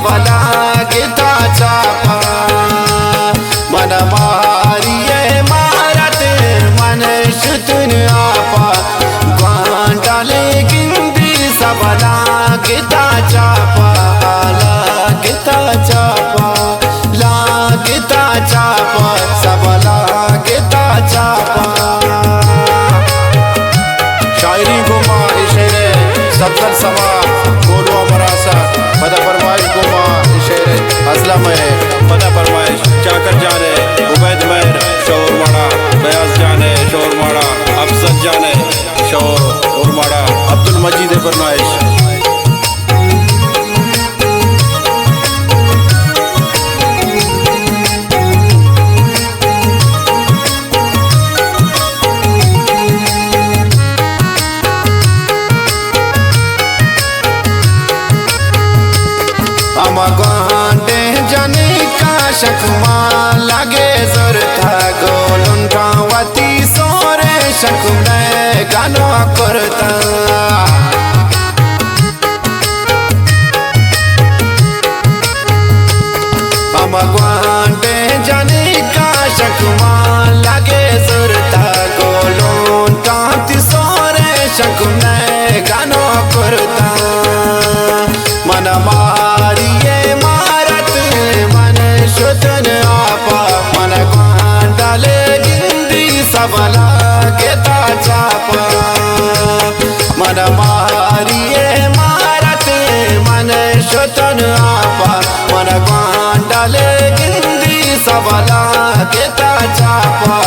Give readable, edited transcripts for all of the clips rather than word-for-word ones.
सबला गीता चापा मन मारिये मारत मन शुतन आपा ग्वांडाले गिंदी सबला गीता चापा ला गीता चापा ला गीता चापा सबला गीता चापा। शायरी गुमा इशरे सबकर समा बोलो मरासा पता फरमाइश गुमा इशरे असलम है पता फरमाइश चाकर जाने उबैद महर शोर माड़ा बयाज जाने शोर माड़ा अफजल जाने शोर माड़ा अब्दुल मजीद फरमाइश। ग्वांडे जाने का शकमा लगे जोर था गोलुन गावती सोरे शकमे गानो करता हम ग्वांडे जाने का शकमा लगे जोर था गोलुन गावती सोरे शकमे गानो करता मन मारिये मारत मन शुतन आपा मन ग्वांडाले गिंदी सबला गीता चापा मन मारिये मारत मन शुतन आपा मन ग्वांडाले गिंदी सबला गीता चापा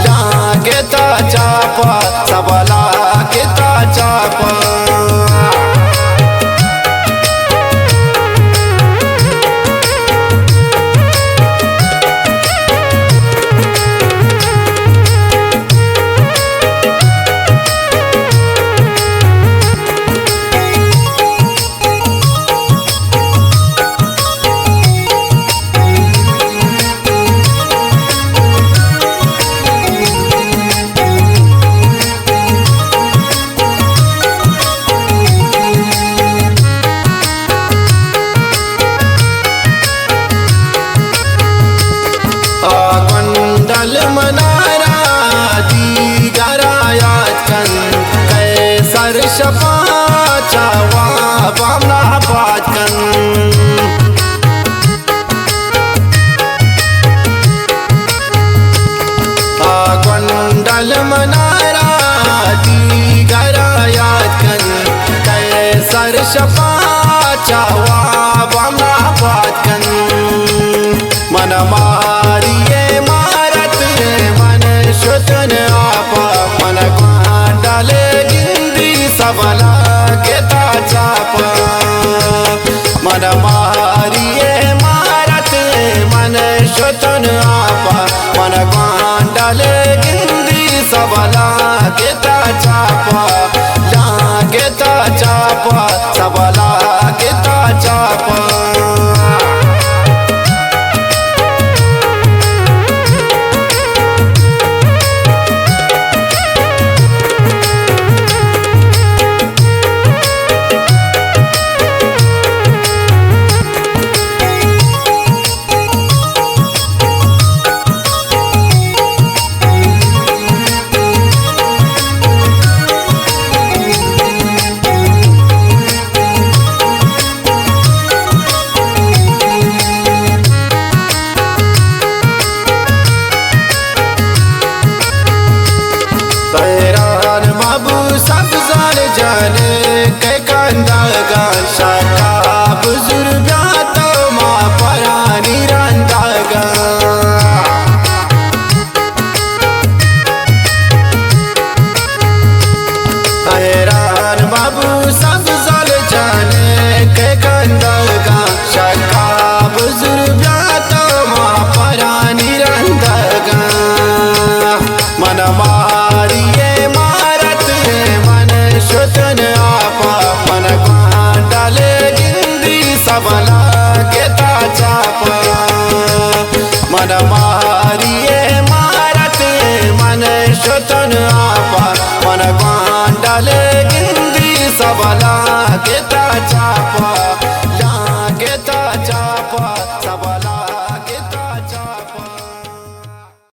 ला गीता चापा सबला गीता चापा। ग्वांडल मनारा दी गरायात कन कैसर शफा चावा बामना बात कन ग्वांडल मनारा दी गरायात कन कैसर शफा चावा बामना बात कन मन मारिये मारत मन शुतन आपा मन ग्वांडाले गिंदी सबला गीता चापा मन मारिये मारत मन शुतन आपा मन ग्वांडाले गिंदी सबला गीता चापा ला गीता चापा सबला गीता चापा। जाने के कंदा गा शाका बुजुर्ग तो माँ परानी रंदा गा हैरान बाबू सब साल जाने के कंदा गा शाका बुजुर्ग तो माँ परानी रंदा गा मन मारिये मारत मन शुतन आपा मन ग्वांडाले गिंदी सबला गीता चापा मन मारिये मारत मन शुतन आपा मन ग्वांडाले गिंदी सबला गीता